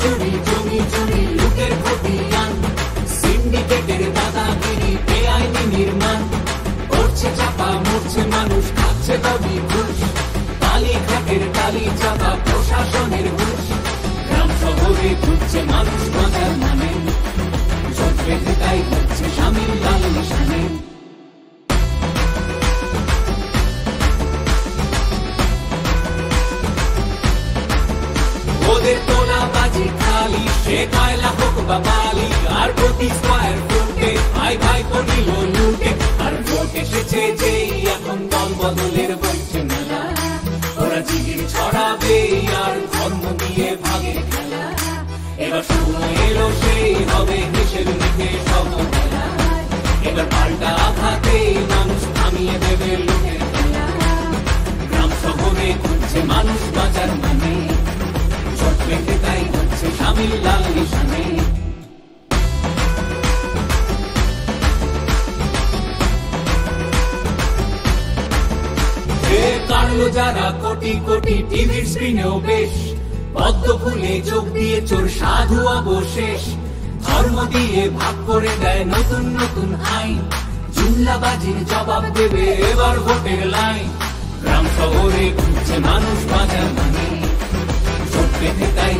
চুরি জমি চুরি লুটের খতিয়ান সিন্ডিকেটের দাদাগিরি বেআইনি নির্মাণ করছে চাপা মরছে মানুষ খাচ্ছে দাবি ঘুষ কালীঘাটের টালি চাপা প্রশাসনের হুঁশ গ্রাম শহরে ঘুরছে মানুষ বাঁচার নামে জোট বেঁধে তাই হচ্ছে শামিল লাল নিশানে ওদের তোলা বাজি খালি সে কয়লা হোক বা বালি আর প্রতি স্কয়ার ফুটে ভাই ভাই নিল লুটে আর ভোট এসেছে যেই এখন দল বদলের বলছে মেলা ওরা জিগির ছড়াবে আর ধর্ম দিয়ে ভাগের খেলা এবার সময় এলো সেই হবে হিসেব নিতে সব এবার পাল্টা আঘাতে মানুষ থামিয়ে দেবে লুটের খেলা গ্রাম শহরে ঘুরছে মানুষ বাঁচার মানে জোট বেঁধে তাই হচ্ছে শামিল লাল নিশানে কাটলো যারা কোটি কোটি টিভির স্ক্রিনেও বেশ পদ্ম ফুলে চোখ দিয়ে চোর সাধু অবশেষ ধর্ম দিয়ে ভাগ করে দেয় নতুন নতুন আইন জুমলাবাজির জবাব দেবে এবার ভোটের লাইন গ্রাম শহরে ঘুরছে মানুষ বাঁচার মানে জোট বেঁধে তাই